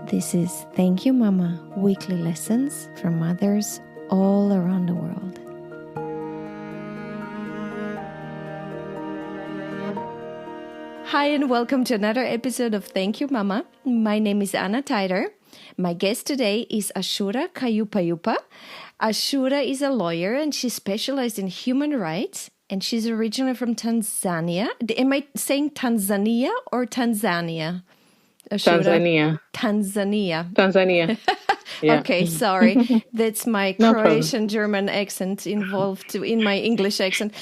This is Thank You Mama, weekly lessons from mothers all around the world. Hi and welcome to another episode of Thank You Mama. My name is Anna Teider. My guest today is Ashura Kayupayupa. Ashura is a lawyer and she's specialized in human rights and she's originally from Tanzania. Am I saying Tanzania or Tanzania? Ashura? Tanzania. Yeah. Okay, sorry. That's my No Croatian German accent involved in my English accent.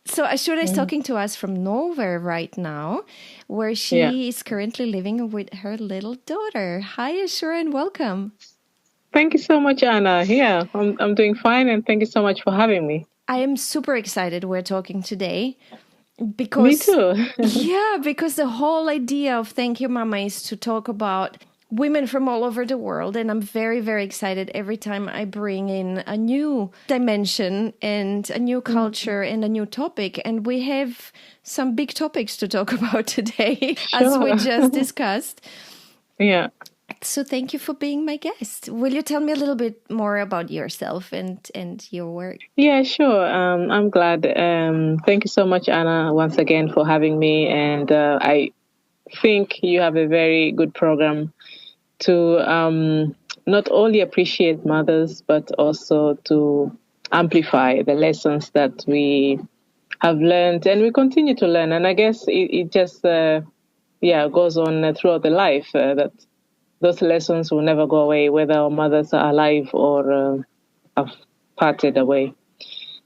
So Ashura is talking to us from Norway right now, where she is currently living with her little daughter. Hi, Ashura, and welcome. Thank you so much, Anna. Yeah, I'm doing fine, and thank you so much for having me. I am super excited we're talking today. Because, me too. Yeah, because the whole idea of Thank You Mama is to talk about women from all over the world. And I'm very, very excited every time I bring in a new dimension and a new culture and a new topic. And we have some big topics to talk about today, as we just discussed. Yeah. So thank you for being my guest. Will you tell me a little bit more about yourself and your work? Yeah, sure. I'm glad. Thank you so much, Anna, once again for having me. And I think you have a very good program to not only appreciate mothers, but also to amplify the lessons that we have learned and we continue to learn. And I guess it just, goes on throughout the life that those lessons will never go away, whether our mothers are alive or have parted away.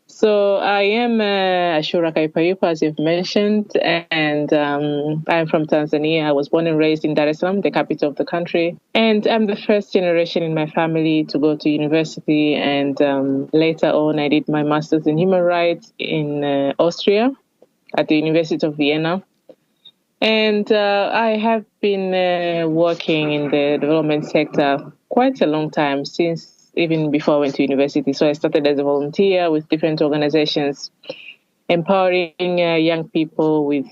So I am Ashura Kayupayupa, as you've mentioned, and I'm from Tanzania. I was born and raised in Dar es Salaam, the capital of the country. And I'm the first generation in my family to go to university. And later on, I did my master's in human rights in Austria at the University of Vienna. And I have been working in the development sector quite a long time, since even before I went to university. So I started as a volunteer with different organizations, empowering young people with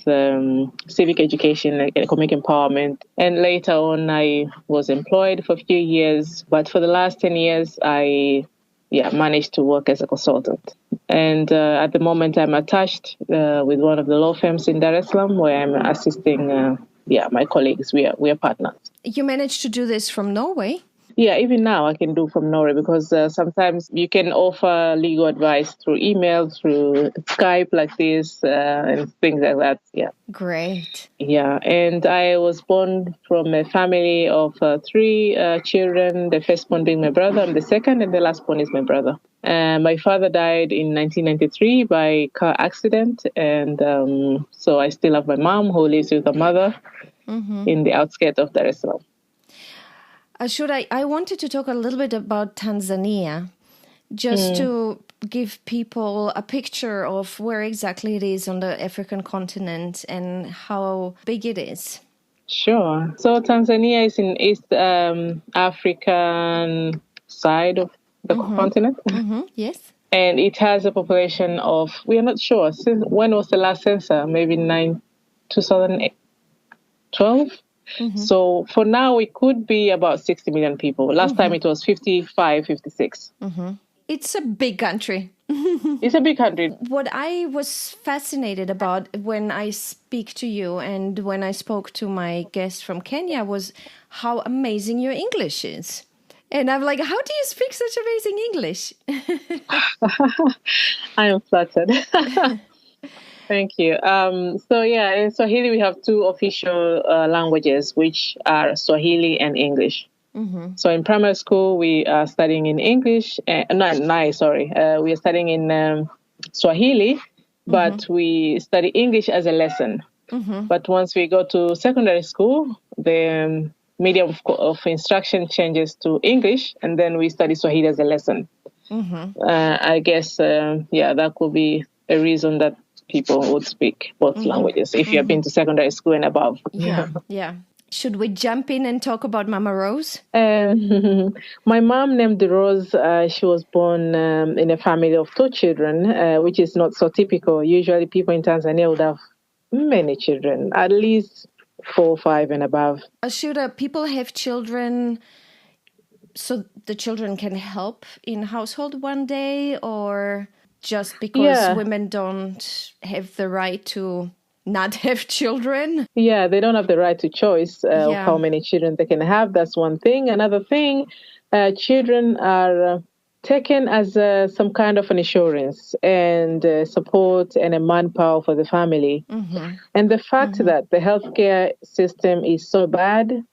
civic education and economic empowerment. And later on, I was employed for a few years. But for the last 10 years, I managed to work as a consultant. And at the moment, I'm attached with one of the law firms in Dar es Salaam, where I'm assisting my colleagues. We are partners. You managed to do this from Norway? Yeah, even now I can do from Norway because sometimes you can offer legal advice through email, through Skype like this, and things like that. Yeah. Great. Yeah, and I was born from a family of 3 children, the firstborn being my brother, and the second and the last born is my brother. My father died in 1993 by car accident, and so I still have my mom who lives with her mother in the outskirts of Dar es Salaam. Ashura, I wanted to talk a little bit about Tanzania, just to give people a picture of where exactly it is on the African continent and how big it is. Sure. So Tanzania is in East African side of the continent. Yes. And it has a population of, we are not sure, since when was the last census? Maybe 2012? So for now, it could be about 60 million people. Last time it was 55, 56. It's a big country. It's a big country. What I was fascinated about when I speak to you and when I spoke to my guest from Kenya was how amazing your English is. And I'm like, how do you speak such amazing English? I am flattered. Thank you. In Swahili, we have 2 official languages, which are Swahili and English. So in primary school, we are studying in English. We are studying in Swahili, but we study English as a lesson. But once we go to secondary school, the medium of instruction changes to English, and then we study Swahili as a lesson. I guess, that could be a reason that people would speak both languages if you have been to secondary school and above. Yeah. Should we jump in and talk about Mama Rose? My mom named Rose. She was born in a family of 2 children, which is not so typical. Usually people in Tanzania would have many children, at least 4, 5, and above. Ashura, people have children so the children can help in household one day, or just because Yeah. women don't have the right to not have children? Yeah, they don't have the right to choice of how many children they can have. That's one thing. Another thing, children are taken as some kind of an insurance and support and a manpower for the family. Mm-hmm. And the fact that the healthcare system is so bad,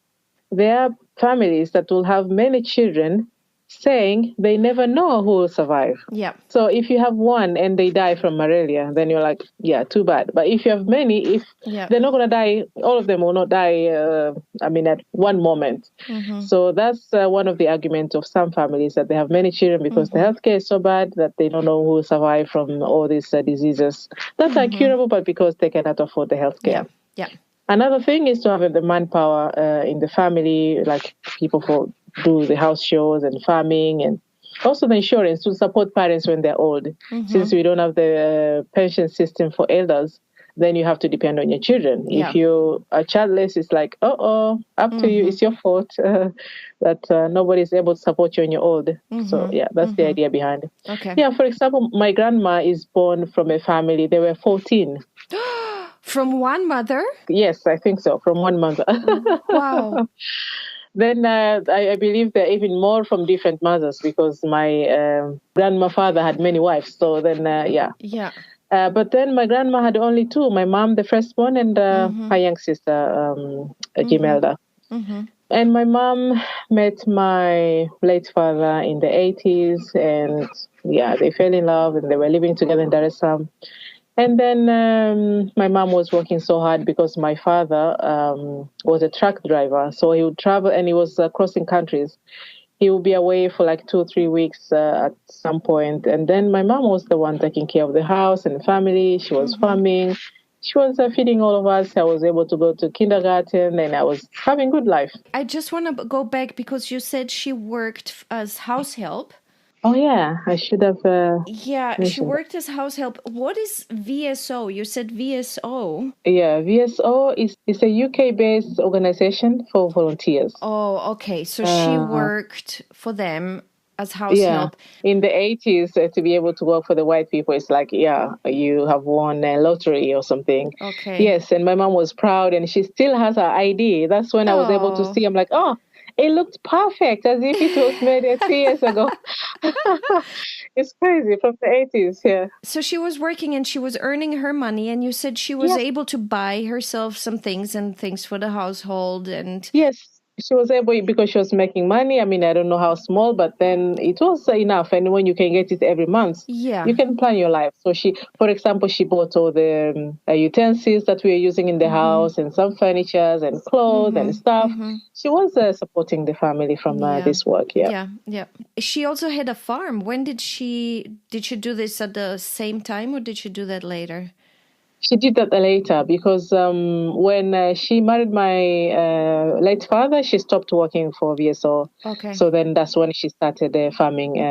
there are families that will have many children saying they never know who will survive. Yeah. So if you have one and they die from malaria, then you're like, yeah, too bad. But if you have many, they're not going to die, all of them will not die, at one moment. Mm-hmm. So that's one of the arguments of some families, that they have many children because the healthcare is so bad that they don't know who will survive from all these diseases that are curable, but because they cannot afford the healthcare. Yeah. Another thing is to have the manpower in the family, like people who do the house chores and farming, and also the insurance to support parents when they're old. Since we don't have the pension system for elders, then you have to depend on your children. Yeah. If you are childless, it's like, up to you. It's your fault that nobody's able to support you when you're old. So, that's the idea behind it. Okay. Yeah, for example, my grandma is born from a family. They were 14. From one mother? Yes, I think so. From one mother. Wow. Then I believe there are even more from different mothers, because my grandfather had many wives. So then, Yeah. But then my grandma had only two, my mom, the firstborn, and her young sister, Gimelda. And my mom met my late father in the 80s, and they fell in love, and they were living together in Dar es Salaam. And then my mom was working so hard because my father was a truck driver. So he would travel, and he was crossing countries. He would be away for like 2 or 3 weeks at some point. And then my mom was the one taking care of the house and the family. She was farming. She was feeding all of us. I was able to go to kindergarten, and I was having a good life. I just want to go back because you said she worked as house help. Oh, yeah, I should have. She worked as house help. What is VSO? You said VSO. Yeah, VSO is a UK-based organization for volunteers. Oh, okay. So she worked for them as house help. In the 80s, to be able to work for the white people, it's like, you have won a lottery or something. Okay. Yes, and my mom was proud, and she still has her ID. That's when I was able to see. I'm like, oh, it looked perfect, as if it was made 3 years ago. It's crazy, from the 80s, yeah. So she was working and she was earning her money, and you said she was able to buy herself some things and things for the household. And yes, she was able, because she was making money. I mean, I don't know how small, but then it was enough. And when you can get it every month, you can plan your life. So for example, she bought all the utensils that we were using in the house, and some furnitures and clothes and stuff. She was supporting the family from this work. Yeah. She also had a farm. When did she do this at the same time, or did she do that later? She did that later, because when she married my late father, she stopped working for VSO. Okay. So then that's when she started the farming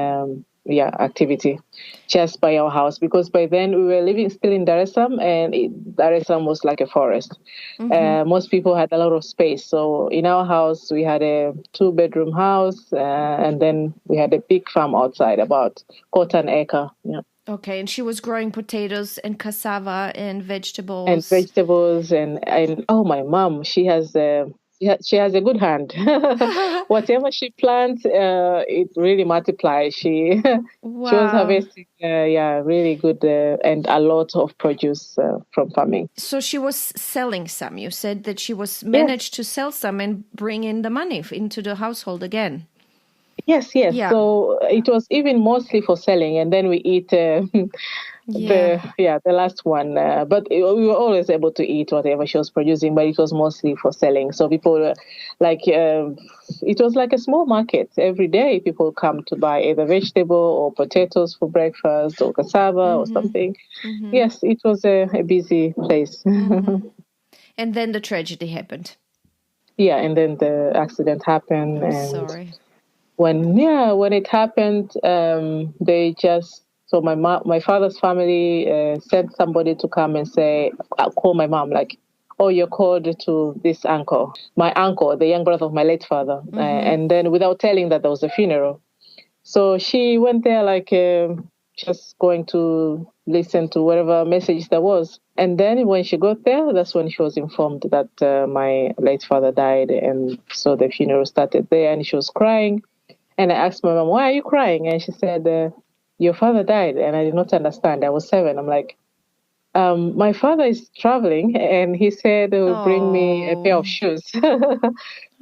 activity just by our house, because by then we were living still in Dar es Salaam, and Dar es Salaam was like a forest. Most people had a lot of space. So in our house, we had a 2-bedroom house, and then we had a big farm outside, about 1/4 acre. Yeah. Okay, and she was growing potatoes and cassava and vegetables. And my mom, she has a good hand. Whatever she plants, it really multiplies. She was harvesting, really good and a lot of produce from farming. So she was selling some. You said that she was managed to sell some and bring in the money into the household again. Yes. Yeah. So it was even mostly for selling, and then we eat the last one. But we were always able to eat whatever she was producing, but it was mostly for selling. So people it was like a small market. Every day people come to buy either vegetable or potatoes for breakfast, or cassava or something. Yes, it was a busy place. And then the tragedy happened. Yeah, and then the accident happened. Sorry. When it happened, they just, so my father's family sent somebody to come and say, I'll call my mom, like, oh, you're called to this uncle, my uncle, the young brother of my late father. And then without telling that there was a funeral. So she went there like just going to listen to whatever message there was. And then when she got there, that's when she was informed that my late father died. And so the funeral started there and she was crying. And I asked my mom, why are you crying? And she said, your father died. And I did not understand. I was 7. I'm like, my father is traveling and he said he will bring me a pair of shoes.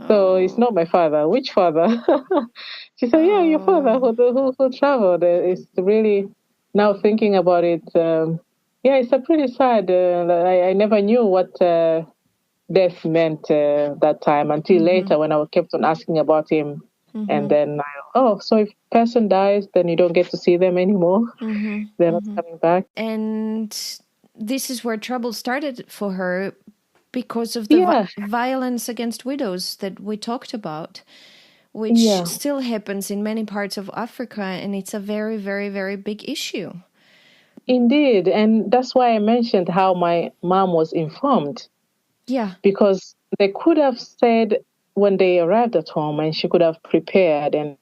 So it's not my father. Which father? She said, yeah, your father who traveled. It's really, now thinking about it, yeah, it's a pretty sad. I never knew what death meant that time until later when I kept on asking about him. And then, so if person dies, then you don't get to see them anymore. They're not coming back. And this is where trouble started for her because of the violence against widows that we talked about, which still happens in many parts of Africa, and it's a very, very, very big issue. Indeed, and that's why I mentioned how my mom was informed. Yeah. Because they could have said when they arrived at home and she could have prepared and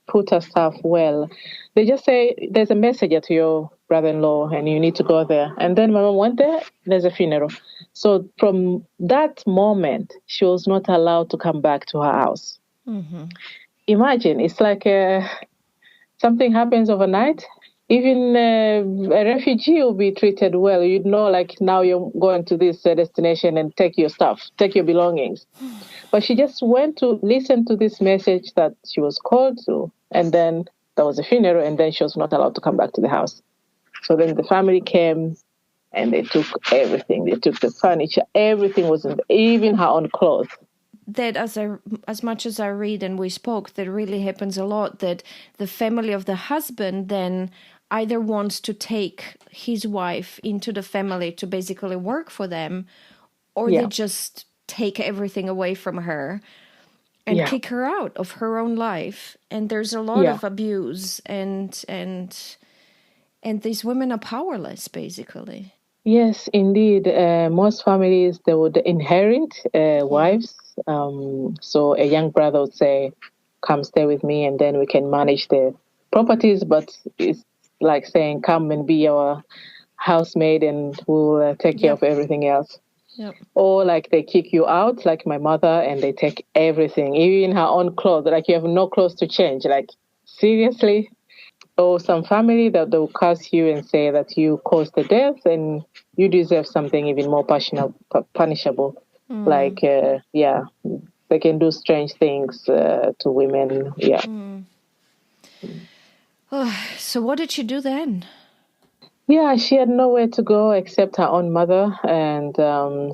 put her stuff well. They just say, there's a message at your brother-in-law and you need to go there. And then my mom went there, there's a funeral. So from that moment, she was not allowed to come back to her house. Imagine, it's like something happens overnight. Even a refugee will be treated well. You'd know, like, now you're going to this destination and take your stuff, take your belongings. But she just went to listen to this message that she was called to, and then there was a funeral, and then she was not allowed to come back to the house. So then the family came, and they took everything. They took the furniture. Everything was in there, even her own clothes. That as much as I read and we spoke, that really happens a lot, that the family of the husband then either wants to take his wife into the family to basically work for them, or they just take everything away from her and kick her out of her own life. And there's a lot of abuse, and these women are powerless, basically. Yes, indeed. Most families, they would inherit wives. So a young brother would say, come stay with me and then we can manage the properties. But it's like saying, come and be our housemaid and we'll take care of everything else. Or like they kick you out, like my mother, and they take everything, even her own clothes. Like you have no clothes to change. Like, seriously? Or some family that they'll curse you and say that you caused the death and you deserve something even more punishable. Like, they can do strange things to women. So what did she do then? Yeah, she had nowhere to go except her own mother. And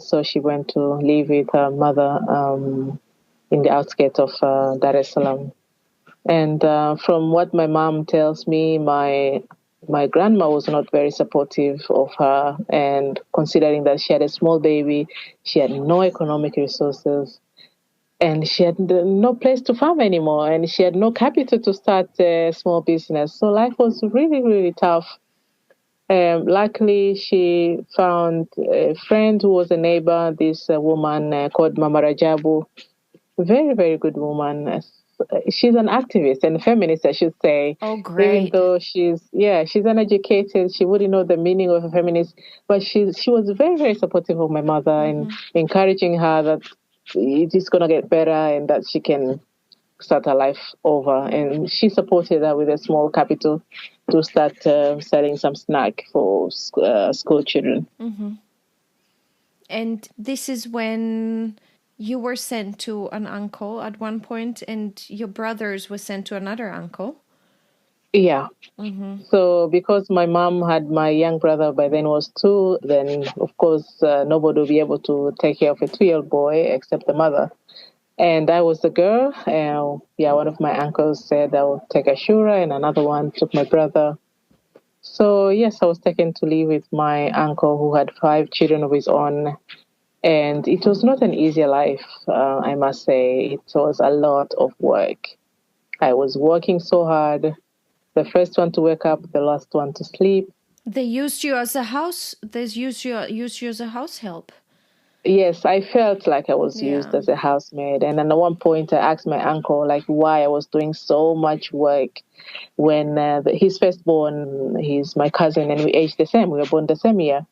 so she went to live with her mother in the outskirts of Dar es Salaam. And from what my mom tells me, my grandma was not very supportive of her. And considering that she had a small baby, she had no economic resources, and she had no place to farm anymore, and she had no capital to start a small business. So life was really, really tough. Luckily, she found a friend who was a neighbor, this woman called Mama Rajabu. Very, very good woman. She's an activist and feminist, I should say. Oh, great. Even though she's uneducated, she wouldn't know the meaning of a feminist, but she was very, very supportive of my mother and encouraging her that it is going to get better and that she can start her life over. And she supported her with a small capital to start selling some snack for school children. And this is when you were sent to an uncle at one point, and your brothers were sent to another uncle. Yeah. So because my mom had my young brother by then was 2, then of course nobody will be able to take care of a 2-year-old boy except the mother. And I was the girl. One of my uncles said I would take Ashura, and another one took my brother. So yes, I was taken to live with my uncle who had 5 children of his own. And it was not an easy life, I must say. It was a lot of work. I was working so hard. The first one to wake up, the last one to sleep. They used you as a house. They used you as a house help. Yes, I felt like I was used Yeah. as a housemaid. And then at one point, I asked my uncle, like, why I was doing so much work when his firstborn, he's my cousin, and we aged the same. We were born the same year.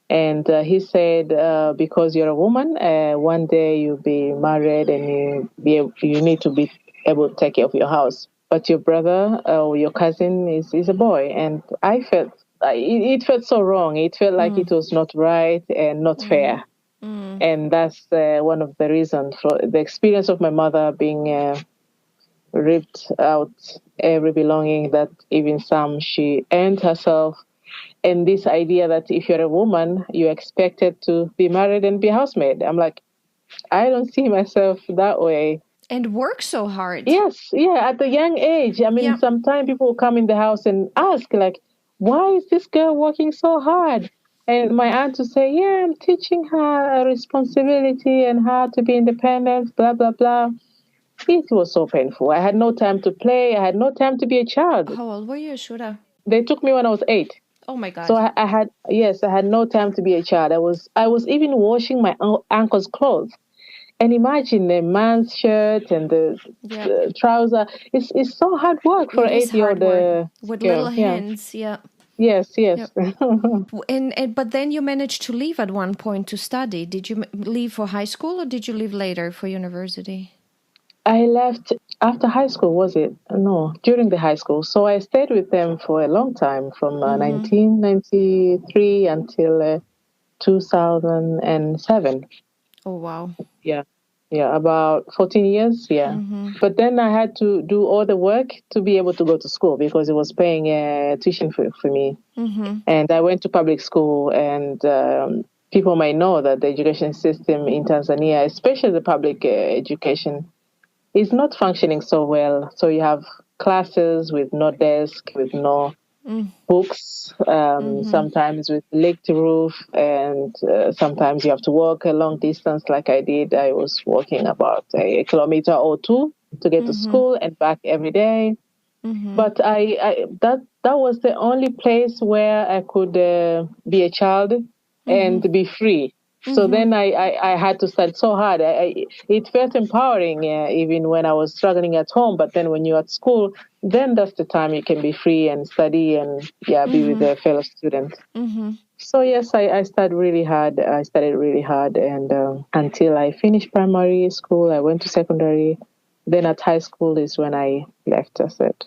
And he said, because you're a woman, one day you'll be married and you need to be able to take care of your house. But your brother or your cousin is a boy. And I felt, it felt so wrong. It felt like it was not right and not fair. And that's one of the reasons for the experience of my mother being ripped out every belonging that even some she earned herself. And this idea that if you're a woman, you're expected to be married and be a housemaid. I'm like, I don't see myself that way. And work so hard. Yes, yeah, at a young age. I mean, Yeah. sometimes people will come in the house and ask, like, why is this girl working so hard? And my aunt would say, yeah, I'm teaching her a responsibility and how to be independent, blah, blah, blah. It was so painful. I had no time to play. I had no time to be a child. How old were you, Ashura? They took me when I was 8. Oh my So God. I had no time to be a child. I was even washing my uncle's clothes. And imagine a man's shirt and Yeah. the trouser. It's so hard work for It an is 8-year-old hard work with little girl. Yeah. hands. Yeah. Yes, yes. Yep. And but then you managed to leave at one point to study. Did you leave for high school or did you leave later for university? I left after high school, was it? No, during the high school. So I stayed with them for a long time, from 1993 until 2007. Oh wow. Yeah. Yeah, about 14 years. Yeah. But then I had to do all the work to be able to go to school because it was paying tuition for me. And I went to public school, and people might know that the education system in Tanzania, especially the public education, is not functioning so well. So you have classes with no desk, with no books, sometimes with leaked roof, and sometimes you have to walk a long distance like I did. I was walking about a kilometer or two to get to school and back every day. But that was the only place where I could be a child and be free. So then I had to study so hard. It felt empowering, even when I was struggling at home. But then when you're at school, then that's the time you can be free and study and be with a fellow student. So yes, I studied really hard. And until I finished primary school, I went to secondary. Then at high school is when I left. I said,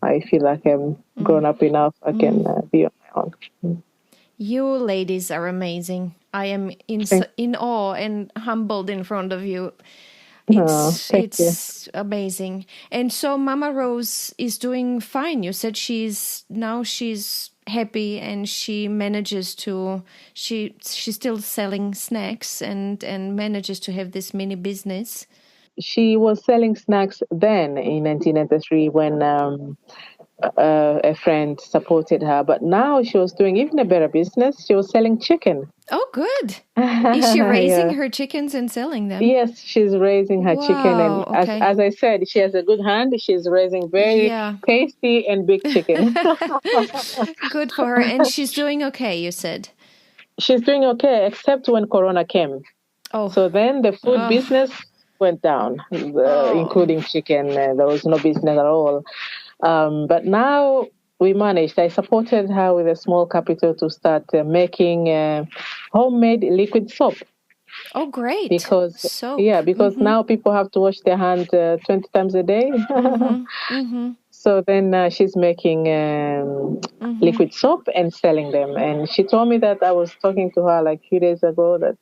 I feel like I'm grown up enough. I can be on my own. You ladies are amazing. I am in awe and humbled in front of you. Thank you. It's amazing. And so Mama Rose is doing fine. You said she's happy and she manages to she's still selling snacks and manages to have this mini business. She was selling snacks then in 1993 when a friend supported her. But now she was doing even a better business. She was selling chicken. Oh, good. Is she raising Yeah. her chickens and selling them? Yes, she's raising her chicken. And Okay. as I said, she has a good hand. She's raising very tasty and big chicken. Good for her. And she's doing okay, you said? She's doing okay, except when Corona came. Oh. So then the food business went down, including chicken. There was no business at all. But now we managed. I supported her with a small capital to start making homemade liquid soap. Oh, great. Because now people have to wash their hands 20 times a day. So then she's making liquid soap and selling them. And she told me that I was talking to her like a few days ago that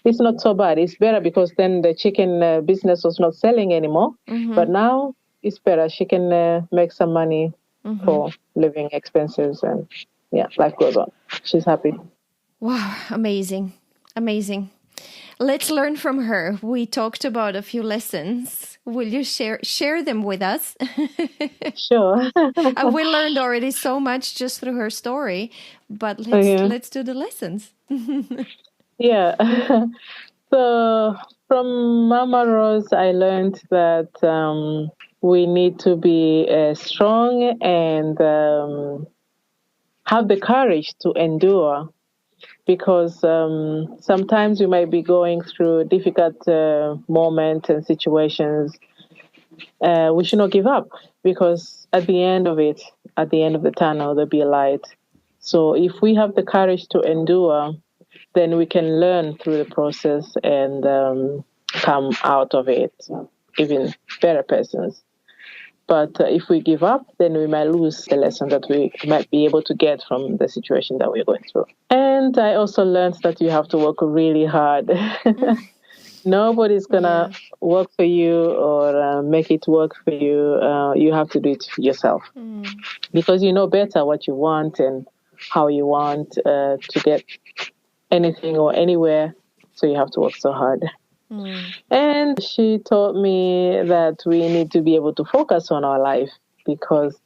it's not so bad. It's better because then the chicken business was not selling anymore. But now it's better. She can make some money for living expenses, and life goes on. She's happy. Wow, amazing. Amazing. Let's learn from her. We talked about a few lessons. Will you share them with us? Sure. We learned already so much just through her story, but let's do the lessons. Yeah. So from Mama Rose, I learned that we need to be strong and have the courage to endure because sometimes we might be going through difficult moments and situations. We should not give up, because at the end of it, at the end of the tunnel, there'll be a light. So if we have the courage to endure, then we can learn through the process and come out of it even better persons. But if we give up, then we might lose the lesson that we might be able to get from the situation that we're going through. And I also learned that you have to work really hard. Nobody's going to work for you or make it work for you. You have to do it yourself, because you know better what you want and how you want to get anything or anywhere. So you have to work so hard. And she taught me that we need to be able to focus on our life, because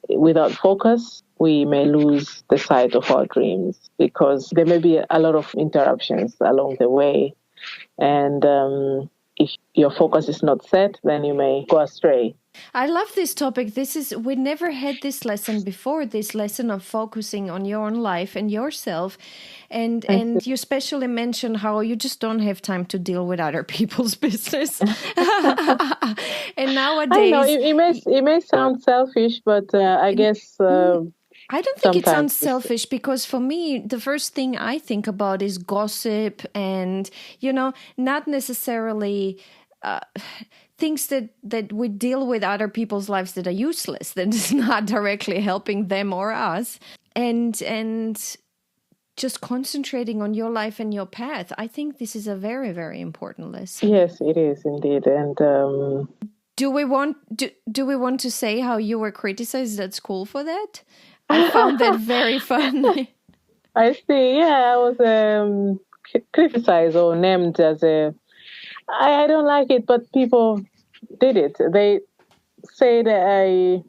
without focus, we may lose the sight of our dreams, because there may be a lot of interruptions along the way. And if your focus is not set, then you may go astray. I love this topic. We never had this lesson before, this lesson of focusing on your own life and yourself. And you especially mentioned how you just don't have time to deal with other people's business. And nowadays, I know it may sound selfish, but I guess I don't think it sounds selfish, because for me, the first thing I think about is gossip and, not necessarily things that we deal with other people's lives that are useless, that is not directly helping them or us. And just concentrating on your life and your path. I think this is a very, very important lesson. Yes, it is indeed. And do we want to say how you were criticized at school for that? I found that very funny. I see. Yeah, I was criticized or named as I don't like it, but people did it. They say that I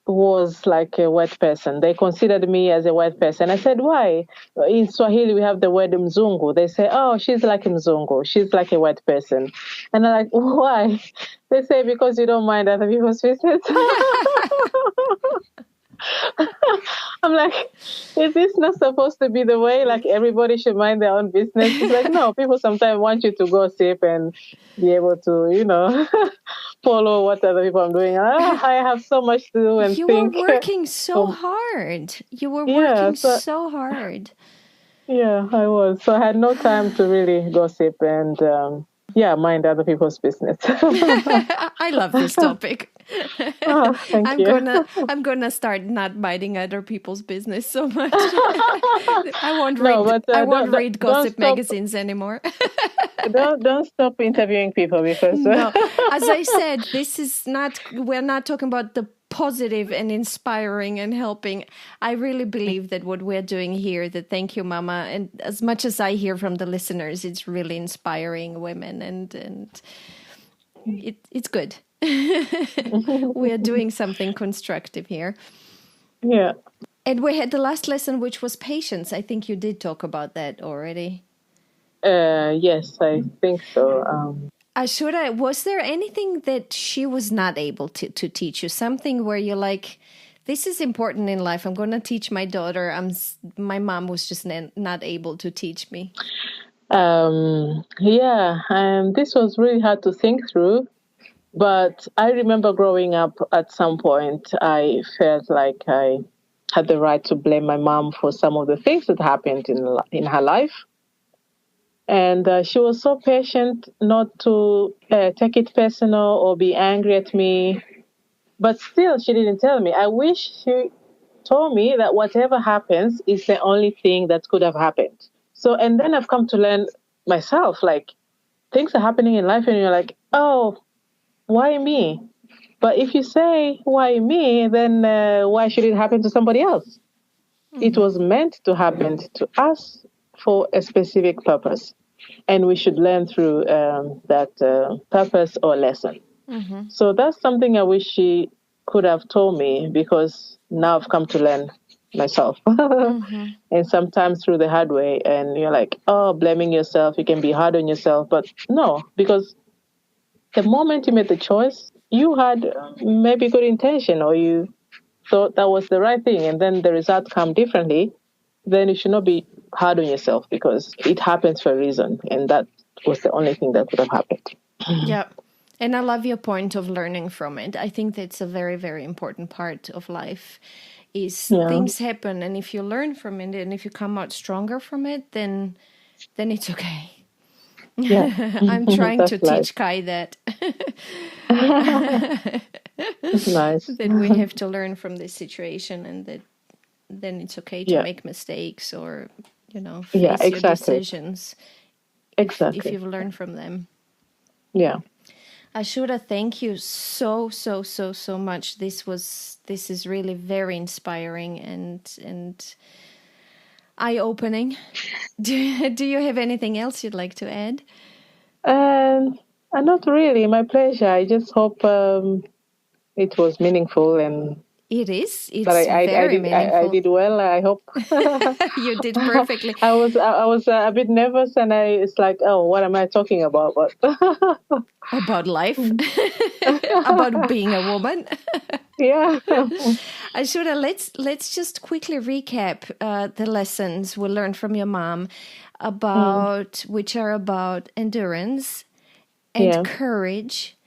was like a white person. They considered me as a white person. I said, why? In Swahili, we have the word mzungu. They say, oh, she's like a mzungu. She's like a white person. And I'm like, why? They say, because you don't mind other people's business. I'm like, is this not supposed to be the way? Like, everybody should mind their own business? It's like, no, people sometimes want you to gossip and be able to, follow what other people are doing. I have so much to do and you think. You were working so hard. You were working so hard. Yeah, I was. So I had no time to really gossip and, mind other people's business. I love this topic. Oh, thank you. I'm gonna start not minding other people's business so much. I won't read gossip magazines anymore. Don't stop interviewing people, because no, as I said, we're not talking about the positive and inspiring and helping. I really believe that what we're doing here, the Thank You Mama, and as much as I hear from the listeners, it's really inspiring women, and it's good. We are doing something constructive here. Yeah. And we had the last lesson, which was patience. I think you did talk about that already. Yes, I think so. Ashura, was there anything that she was not able to teach you? Something where you're like, this is important in life. I'm going to teach my daughter. My mom was just not able to teach me. This was really hard to think through. But I remember growing up, at some point, I felt like I had the right to blame my mom for some of the things that happened in her life. And she was so patient not to take it personal or be angry at me. But still, she didn't tell me. I wish she told me that whatever happens is the only thing that could have happened. So, and then I've come to learn myself, like, things are happening in life and you're like, oh, why me? But if you say, why me, then why should it happen to somebody else? Mm-hmm. It was meant to happen to us for a specific purpose. And we should learn through that purpose or lesson. Mm-hmm. So that's something I wish she could have told me, because now I've come to learn myself. Mm-hmm. And sometimes through the hard way. And you're like, oh, blaming yourself. You can be hard on yourself. But no, because the moment you made the choice, you had maybe good intention, or you thought that was the right thing, and then the result come differently. then you should not be hard on yourself, because it happens for a reason, and that was the only thing that could have happened. Yeah. And I love your point of learning from it. I think that's a very, very important part of life, is things happen, and if you learn from it and if you come out stronger from it, then it's okay. Yeah. I'm trying to That's teach Kai that. Nice. That we have to learn from this situation, and that then it's okay to make mistakes, or, face your decisions if you've learned from them. Yeah. Ashura, thank you so much. This is really very inspiring and eye-opening. Do you have anything else you'd like to add? Not really. My pleasure. I just hope it was meaningful, and it is. It's very meaningful. I did well. I hope you did perfectly. I was a bit nervous, and it's like, oh, what am I talking about? But about life, about being a woman. Yeah. Ashura, let's just quickly recap the lessons we learned from your mom which are about endurance and courage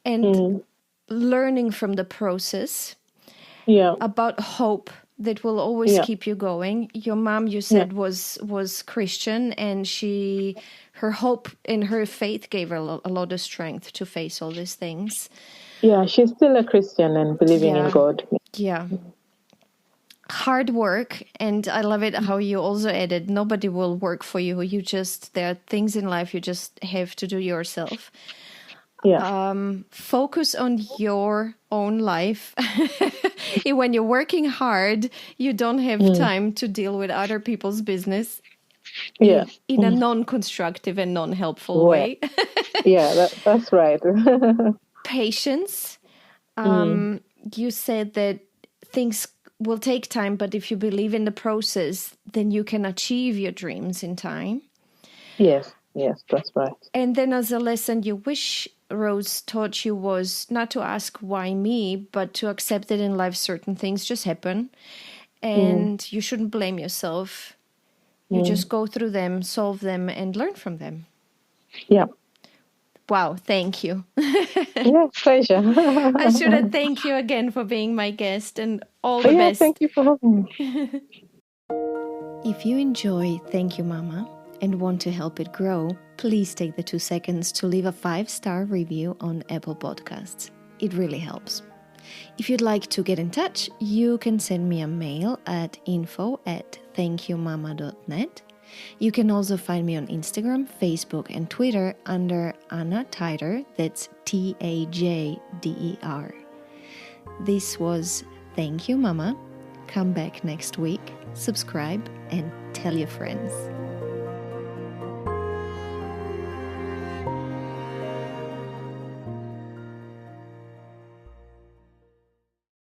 and learning from the process. Yeah. About hope that will always keep you going. Your mom, you said, was Christian, and her hope and her faith gave her a lot of strength to face all these things. Yeah, she's still a Christian and believing in God. Yeah. Hard work, and I love it how you also added, nobody will work for you. There are things in life you just have to do yourself. Yeah. Focus on your own life. When you're working hard, you don't have time to deal with other people's business in a non-constructive and non-helpful way. Yeah, that's right. Patience. You said that things will take time, but if you believe in the process, then you can achieve your dreams in time. Yes, that's right. And then as a lesson you wish Rose taught you was not to ask why me, but to accept that in life certain things just happen, and you shouldn't blame yourself. You just go through them, solve them, and learn from them. Yeah. Wow, thank you. Yeah, pleasure. Ashura, thank you again for being my guest, and all the best. Thank you for having me. If you enjoy Thank You Mama and want to help it grow, please take the 2 seconds to leave a 5-star review on Apple Podcasts. It really helps. If you'd like to get in touch, you can send me a mail at info@thankyoumama.net. You can also find me on Instagram, Facebook, and Twitter under Anna Teider, that's Tajder. This was Thank You Mama. Come back next week, subscribe, and tell your friends.